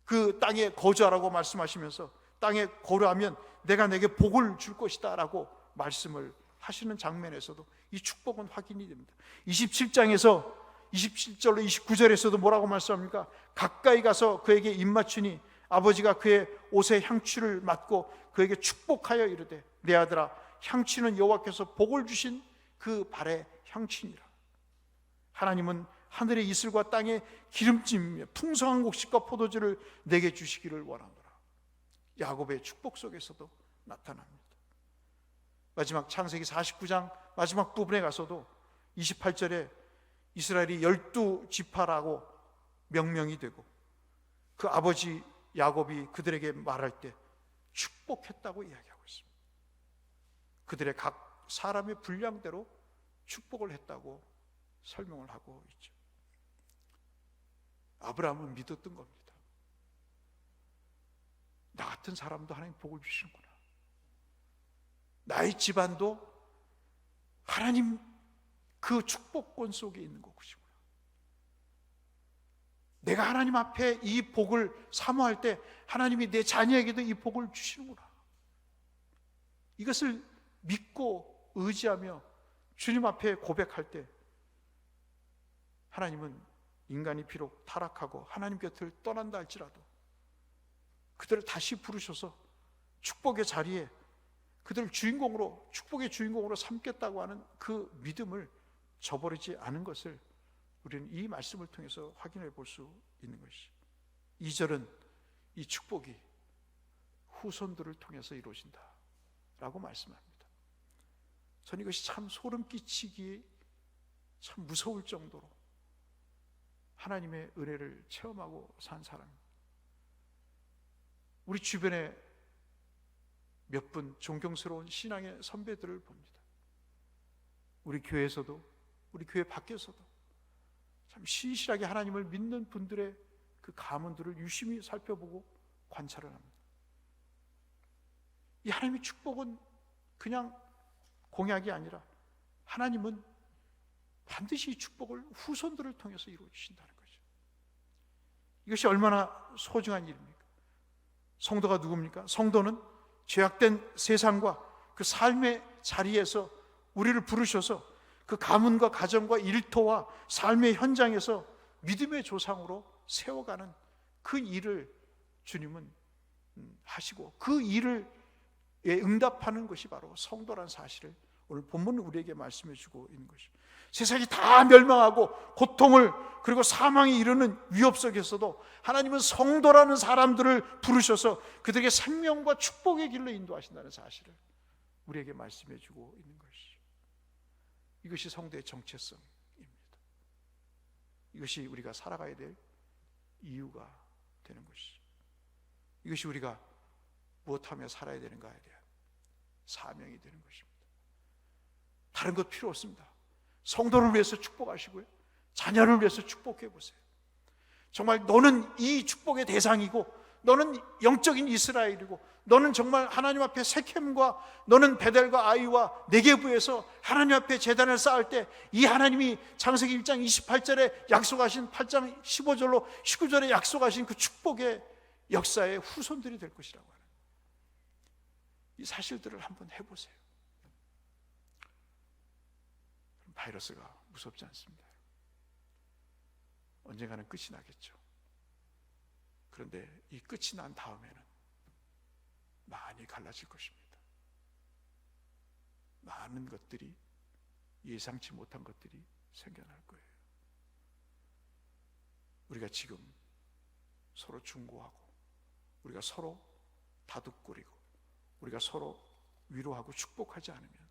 그 땅에 거주하라고 말씀하시면서 땅에 거류하면 내가 내게 복을 줄 것이다 라고 말씀을 하시는 장면에서도 이 축복은 확인이 됩니다. 27장에서 27절로 29절에서도 뭐라고 말씀합니까? 가까이 가서 그에게 입맞추니 아버지가 그의 옷에 향취를 맡고 그에게 축복하여 이르되 내 아들아 향취는 여호와께서 복을 주신 그 발의 향취니라. 하나님은 하늘의 이슬과 땅의 기름짐이며 풍성한 곡식과 포도주를 내게 주시기를 원하노라. 야곱의 축복 속에서도 나타납니다. 마지막 창세기 49장 마지막 부분에 가서도 28절에 이스라엘이 12지파라고 명명이 되고 그 아버지 야곱이 그들에게 말할 때 축복했다고 이야기하고 있습니다. 그들의 각 사람의 분량대로 축복을 했다고 설명을 하고 있죠. 아브라함은 믿었던 겁니다. 나 같은 사람도 하나님 복을 주시는구나. 나의 집안도 하나님 그 축복권 속에 있는 것이구나. 내가 하나님 앞에 이 복을 사모할 때 하나님이 내 자녀에게도 이 복을 주시는구나. 이것을 믿고 의지하며 주님 앞에 고백할 때 하나님은 인간이 비록 타락하고 하나님 곁을 떠난다 할지라도 그들을 다시 부르셔서 축복의 자리에 그들을 주인공으로, 축복의 주인공으로 삼겠다고 하는 그 믿음을 저버리지 않은 것을 우리는 이 말씀을 통해서 확인해 볼 수 있는 것이, 2절은 이 축복이 후손들을 통해서 이루어진다 라고 말씀합니다. 저는 이것이 참 소름 끼치기 참 무서울 정도로 하나님의 은혜를 체험하고 산 사람입니다. 우리 주변에 몇 분 존경스러운 신앙의 선배들을 봅니다. 우리 교회에서도, 우리 교회 밖에서도 참 신실하게 하나님을 믿는 분들의 그 가문들을 유심히 살펴보고 관찰을 합니다. 이 하나님의 축복은 그냥 공약이 아니라 하나님은 반드시 이 축복을 후손들을 통해서 이루어 주신다는 거죠. 이것이 얼마나 소중한 일입니까? 성도가 누굽니까? 성도는 죄악된 세상과 그 삶의 자리에서 우리를 부르셔서 그 가문과 가정과 일터와 삶의 현장에서 믿음의 조상으로 세워가는 그 일을 주님은 하시고, 그 일을 응답하는 것이 바로 성도란 사실을 오늘 본문은 우리에게 말씀해 주고 있는 것이죠. 세상이 다 멸망하고 고통을 그리고 사망에 이르는 위협 속에서도 하나님은 성도라는 사람들을 부르셔서 그들에게 생명과 축복의 길로 인도하신다는 사실을 우리에게 말씀해 주고 있는 것이죠. 이것이 성도의 정체성입니다. 이것이 우리가 살아가야 될 이유가 되는 것이죠. 이것이 우리가 무엇하며 살아야 되는가에 대한 사명이 되는 것입니다. 다른 것 필요 없습니다. 성도를 위해서 축복하시고요, 자녀를 위해서 축복해 보세요. 정말 너는 이 축복의 대상이고, 너는 영적인 이스라엘이고, 너는 정말 하나님 앞에 세켐과 너는 베델과 아이와 네게부에서 하나님 앞에 제단을 쌓을 때 이 하나님이 창세기 1장 28절에 약속하신 8장 15절로 19절에 약속하신 그 축복의 역사의 후손들이 될 것이라고 하는 이 사실들을 한번 해보세요. 바이러스가 무섭지 않습니다. 언젠가는 끝이 나겠죠. 그런데 이 끝이 난 다음에는 많이 갈라질 것입니다. 많은 것들이, 예상치 못한 것들이 생겨날 거예요. 우리가 지금 서로 중고하고, 우리가 서로 다독거리고, 우리가 서로 위로하고 축복하지 않으면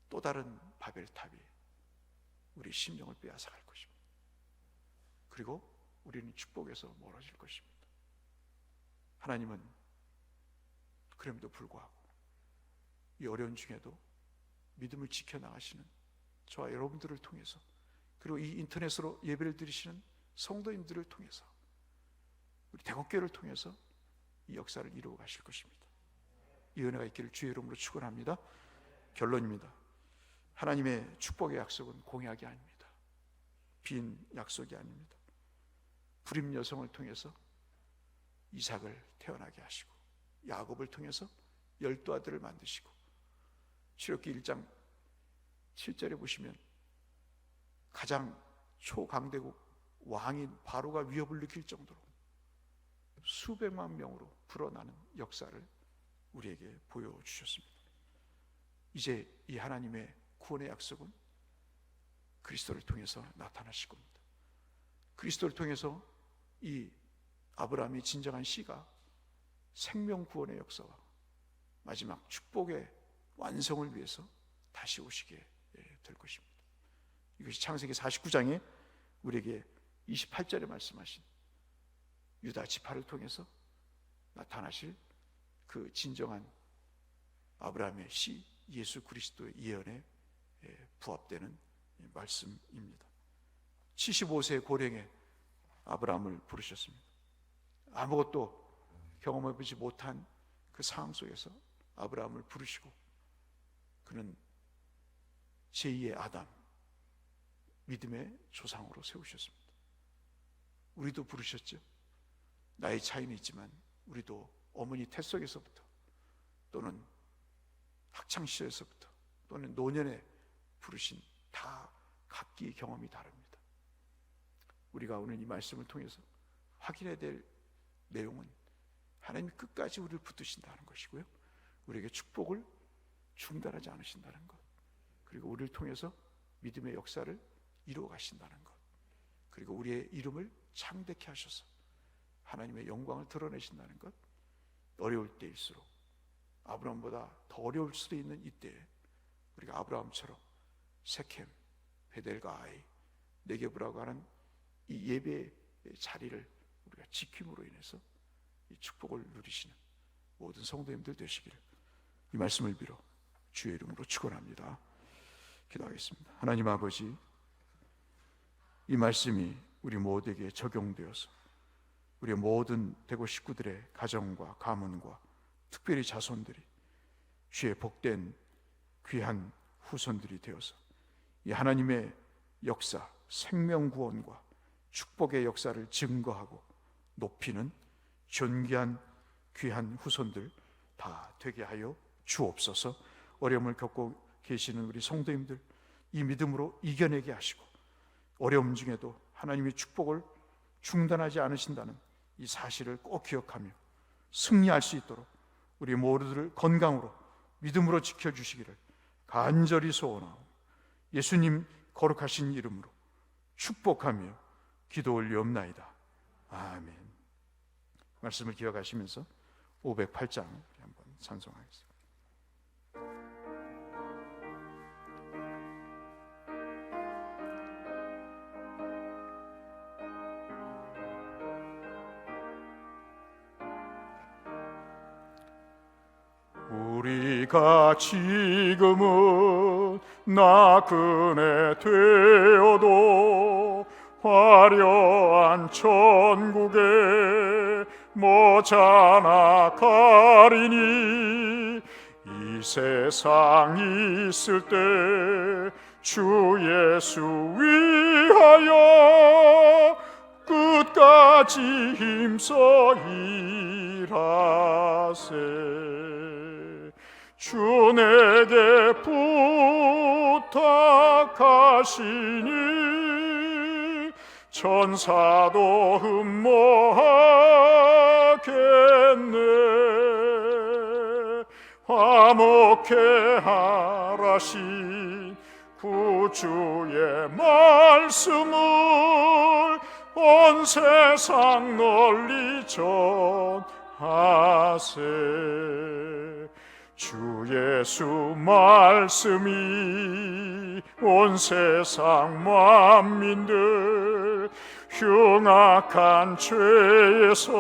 또 다른 바벨탑이 우리 심령을 빼앗아갈 것입니다. 그리고 우리는 축복에서 멀어질 것입니다. 하나님은 그럼에도 불구하고 이 어려운 중에도 믿음을 지켜나가시는 저와 여러분들을 통해서, 그리고 이 인터넷으로 예배를 드리시는 성도님들을 통해서, 우리 대곡교회를 통해서 이 역사를 이루어 가실 것입니다. 이 은혜가 있기를 주의 이름으로 축원합니다. 결론입니다. 하나님의 축복의 약속은 공약이 아닙니다. 빈 약속이 아닙니다. 불임 여성을 통해서 이삭을 태어나게 하시고, 야곱을 통해서 12아들을 만드시고, 출애굽기 1장 7절에 보시면 가장 초강대국 왕인 바로가 위협을 느낄 정도로 수백만 명으로 불어나는 역사를 우리에게 보여주셨습니다. 이제 이 하나님의 구원의 약속은 그리스도를 통해서 나타나실 겁니다. 그리스도를 통해서 이 아브라함의 진정한 씨가 생명 구원의 역사와 마지막 축복의 완성을 위해서 다시 오시게 될 것입니다. 이것이 창세기 49장에 우리에게 28절에 말씀하신 유다 지파를 통해서 나타나실 그 진정한 아브라함의 씨 예수 그리스도의 예언에 부합되는 말씀입니다. 75세 고령의 아브라함을 부르셨습니다. 아무것도 경험해보지 못한 그 상황 속에서 아브라함을 부르시고 그는 제2의 아담, 믿음의 조상으로 세우셨습니다. 우리도 부르셨죠. 나이 차이는 있지만 우리도 어머니 태 속에서부터 또는 학창시절에서부터 또는 노년에 부르신 다 각기 경험이 다릅니다. 우리가 오늘 이 말씀을 통해서 확인해야 될 내용은 하나님이 끝까지 우리를 붙드신다는 것이고요, 우리에게 축복을 중단하지 않으신다는 것, 그리고 우리를 통해서 믿음의 역사를 이루어 가신다는 것, 그리고 우리의 이름을 창대케 하셔서 하나님의 영광을 드러내신다는 것, 어려울 때일수록, 아브라함보다 더 어려울 수도 있는 이때에 우리가 아브라함처럼 세켐, 베델과 아이, 네게브라고 하는 이 예배의 자리를 우리가 지킴으로 인해서 이 축복을 누리시는 모든 성도님들 되시기를 이 말씀을 빌어 주의 이름으로 축원합니다. 기도하겠습니다. 하나님 아버지, 이 말씀이 우리 모두에게 적용되어서 우리의 모든 대구 식구들의 가정과 가문과 특별히 자손들이 주의 복된 귀한 후손들이 되어서 이 하나님의 역사, 생명구원과 축복의 역사를 증거하고 높이는 존귀한 귀한 후손들 다 되게 하여 주옵소서. 어려움을 겪고 계시는 우리 성도님들 이 믿음으로 이겨내게 하시고, 어려움 중에도 하나님의 축복을 중단하지 않으신다는 이 사실을 꼭 기억하며 승리할 수 있도록 우리 모두를 건강으로 믿음으로 지켜주시기를 간절히 소원하고 예수님 거룩하신 이름으로 축복하며 기도 올리옵나이다. 아멘. 말씀을 기억하시면서 508장 한번 찬송하겠습니다. 우리가 지금은 나그네 되어도 화려한 천국에 모자나 가리니, 이 세상 있을 때 주 예수 위하여 끝까지 힘써 일하세. 주 내게 부탁하시니 천사도 흠모하겠네. 화목해 하라신 구주의 말씀을 온 세상 널리 전하세. 주 예수 말씀이 온 세상 만민들 흉악한 죄에서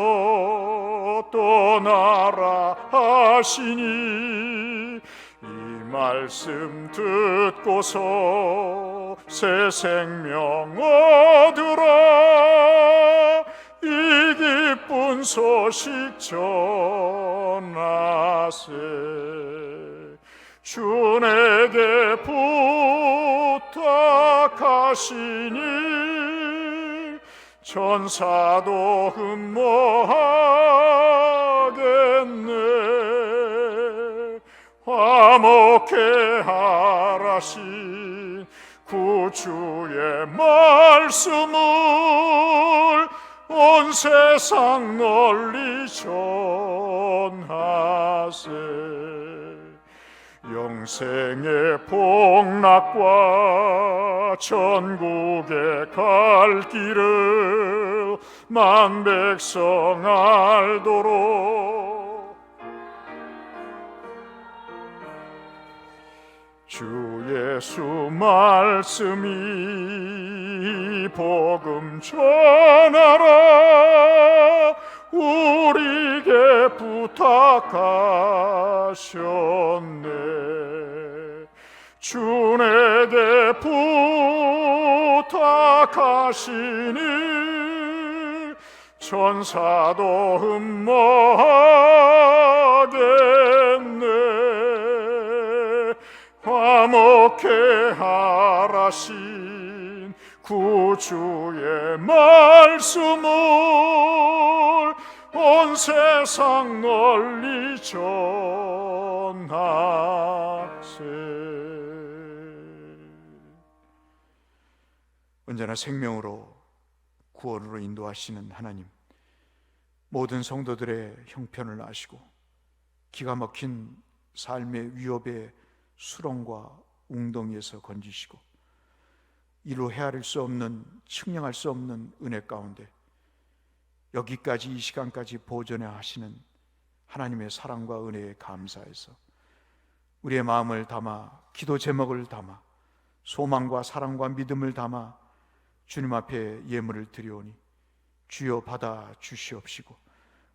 떠나라 하시니, 이 말씀 듣고서 새 생명 얻으라. 이 기쁜 소식 전하세. 주 내게 부탁하시니 천사도 흠모하겠네. 화목해 하라신 구주의 말씀을 온 세상 널리 전하세. 영생의 복락과 천국에 갈 길을 만 백성 알도록 주 예수 말씀이 복음 전하라. 우리에게 부탁하셨네. 주 내게 부탁하시니 천사도 흠모하겠네. 화목해 하라신 구주의 말씀을 온 세상 널리 전하세. 언제나 생명으로 구원으로 인도하시는 하나님, 모든 성도들의 형편을 아시고 기가 막힌 삶의 위협의 수렁과 웅덩이에서 건지시고 이루 헤아릴 수 없는, 측량할 수 없는 은혜 가운데 여기까지, 이 시간까지 보존해 하시는 하나님의 사랑과 은혜에 감사해서 우리의 마음을 담아, 기도 제목을 담아, 소망과 사랑과 믿음을 담아 주님 앞에 예물을 드리오니 주여 받아 주시옵시고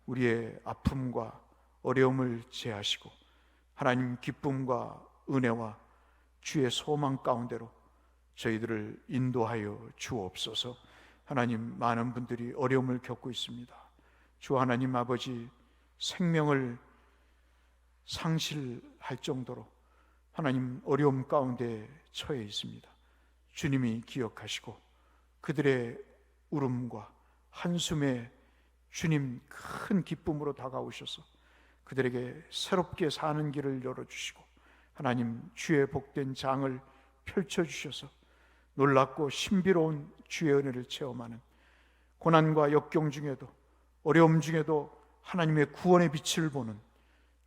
우리의 아픔과 어려움을 제하시고 하나님 기쁨과 은혜와 주의 소망 가운데로 저희들을 인도하여 주옵소서. 하나님, 많은 분들이 어려움을 겪고 있습니다. 주 하나님 아버지, 생명을 상실할 정도로 하나님 어려움 가운데 처해 있습니다. 주님이 기억하시고 그들의 울음과 한숨에 주님 큰 기쁨으로 다가오셔서 그들에게 새롭게 사는 길을 열어주시고 하나님 주의 복된 장을 펼쳐주셔서 놀랍고 신비로운 주의 은혜를 체험하는, 고난과 역경 중에도 어려움 중에도 하나님의 구원의 빛을 보는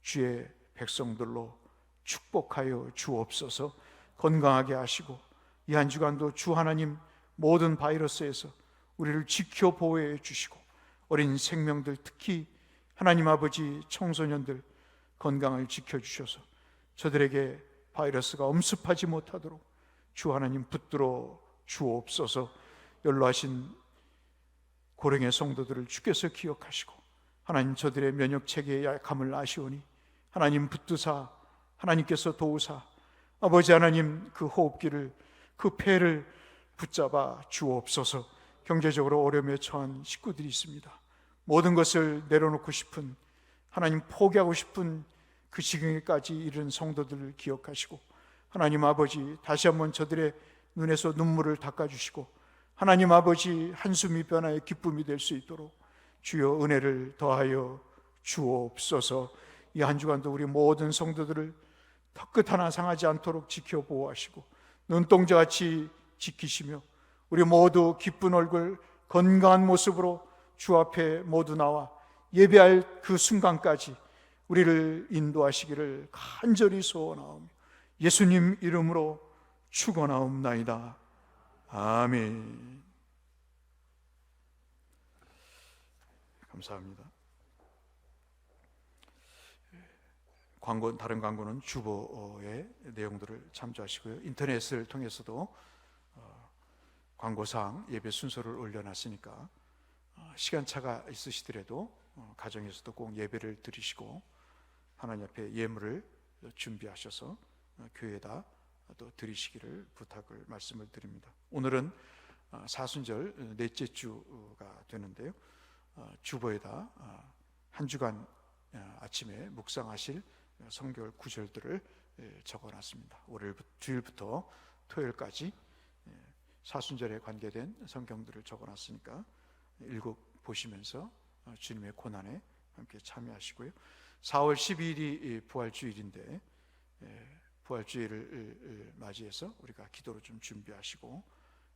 주의 백성들로 축복하여 주옵소서. 건강하게 하시고 이 한 주간도 주 하나님 모든 바이러스에서 우리를 지켜 보호해 주시고 어린 생명들, 특히 하나님 아버지 청소년들 건강을 지켜주셔서 저들에게 바이러스가 엄습하지 못하도록 주 하나님 붙들어 주옵소서. 연로하신 고령의 성도들을 주께서 기억하시고 하나님 저들의 면역체계의 약함을 아시오니 하나님 붙드사 하나님께서 도우사 아버지 하나님 그 호흡기를, 그 폐를 붙잡아 주옵소서. 경제적으로 어려움에 처한 식구들이 있습니다. 모든 것을 내려놓고 싶은, 하나님 포기하고 싶은 그 지경에까지 이른 성도들을 기억하시고 하나님 아버지 다시 한번 저들의 눈에서 눈물을 닦아주시고 하나님 아버지 한숨이 변화의 기쁨이 될 수 있도록 주여 은혜를 더하여 주옵소서. 이 한 주간도 우리 모든 성도들을 턱끝 하나 상하지 않도록 지켜 보호하시고 눈동자같이 지키시며 우리 모두 기쁜 얼굴 건강한 모습으로 주 앞에 모두 나와 예배할 그 순간까지 우리를 인도하시기를 간절히 소원하오며 예수님 이름으로 축원하옵나이다. 아멘. 감사합니다. 광고, 다른 광고는 주보의 내용들을 참조하시고요. 인터넷을 통해서도 광고사항 예배 순서를 올려놨으니까 시간차가 있으시더라도 가정에서도 꼭 예배를 드리시고 하나님 앞에 예물을 준비하셔서 교회에다 또 드리시기를 부탁을 말씀을 드립니다. 오늘은 사순절 넷째 주가 되는데요. 주보에다 한 주간 아침에 묵상하실 성경 구절들을 적어놨습니다. 월요일 주일부터 토요일까지 사순절에 관계된 성경들을 적어놨으니까 읽어 보시면서 주님의 고난에 함께 참여하시고요. 4월 12일이 부활주일인데 부활주일을 맞이해서 우리가 기도로 좀 준비하시고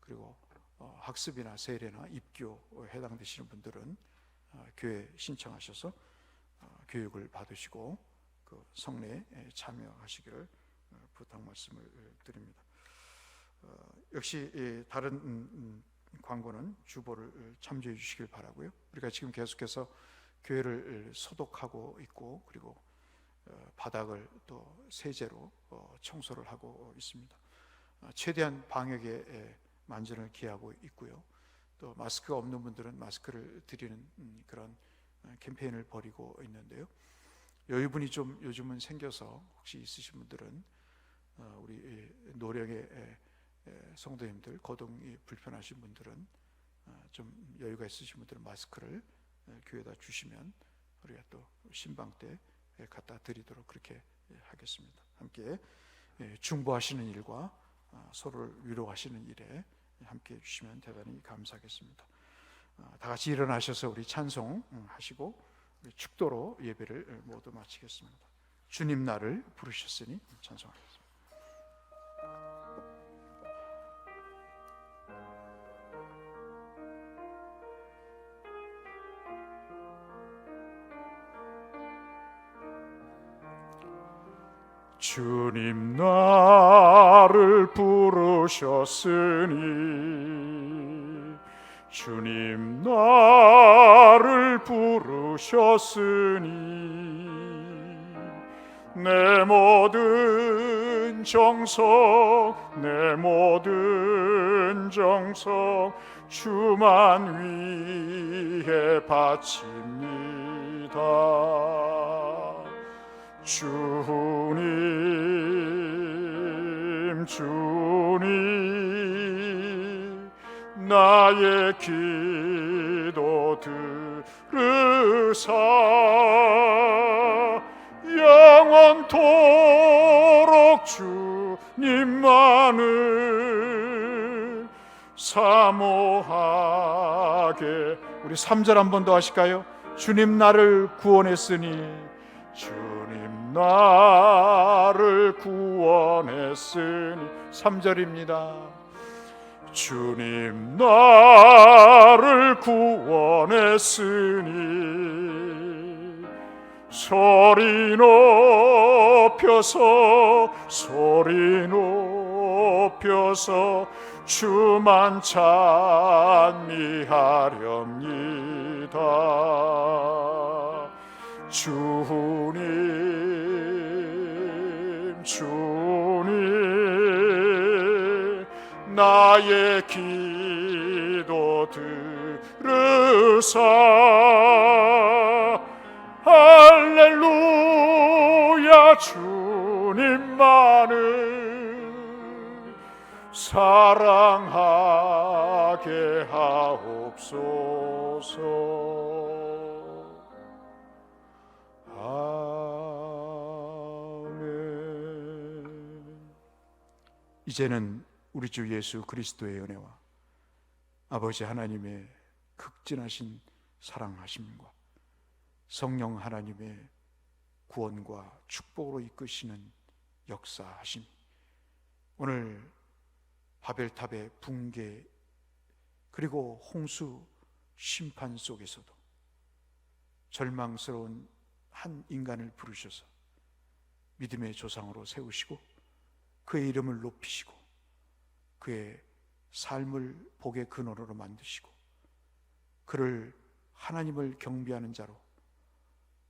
그리고 학습이나 세례나 입교 해당되시는 분들은 교회 신청하셔서 교육을 받으시고 그 성례에 참여하시기를 부탁 말씀을 드립니다. 역시 다른 광고는 주보를 참조해 주시길 바라고요. 우리가 지금 계속해서 교회를 소독하고 있고 그리고 바닥을 또 세제로 청소를 하고 있습니다. 최대한 방역에 만전을 기하고 있고요. 또 마스크가 없는 분들은 마스크를 드리는 그런 캠페인을 벌이고 있는데요. 여유분이 좀 요즘은 생겨서 혹시 있으신 분들은 우리 노령의 성도님들, 거동이 불편하신 분들은 좀 여유가 있으신 분들은 마스크를 교회에다 주시면 우리가 또 신방 때 갖다 드리도록 그렇게 하겠습니다. 함께 중보하시는 일과 서로를 위로하시는 일에 함께 해주시면 대단히 감사하겠습니다. 다 같이 일어나셔서 우리 찬송하시고 우리 축도로 예배를 모두 마치겠습니다. 주님 나를 부르셨으니 찬송하겠습니다. 주님 나를 부르셨으니 부르셨으니 주님 나를 부르셨으니 내 모든 정성 내 모든 정성 주만 위해 바칩니다. 주님 주님 나의 기도 들으사 영원토록 주님만을 사모하게. 우리 3절 한 번 더 하실까요? 주님 나를 구원했으니 주님 나를 구원했으니 3절입니다. 주님 나를 구원했으니 소리 높여서 주만 찬미하렵니다. 주님 주님 나의 기도 들으사 할렐루야 주님만을 사랑하게 하옵소서. 아멘. 이제는 우리 주 예수 그리스도의 은혜와 아버지 하나님의 극진하신 사랑하심과 성령 하나님의 구원과 축복으로 이끄시는 역사하심, 오늘 바벨탑의 붕괴 그리고 홍수 심판 속에서도 절망스러운 한 인간을 부르셔서 믿음의 조상으로 세우시고 그의 이름을 높이시고 그의 삶을 복의 근원으로 만드시고 그를 하나님을 경배하는 자로,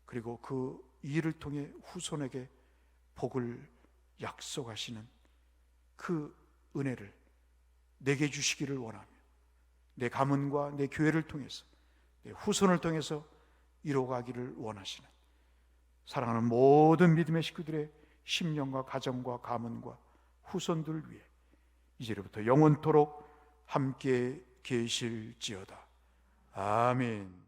그리고 그 일을 통해 후손에게 복을 약속하시는 그 은혜를 내게 주시기를 원하며 내 가문과 내 교회를 통해서 내 후손을 통해서 이루어가기를 원하시는 사랑하는 모든 믿음의 식구들의 심령과 가정과 가문과 후손들을 위해 이제부터 영원토록 함께 계실지어다. 아멘.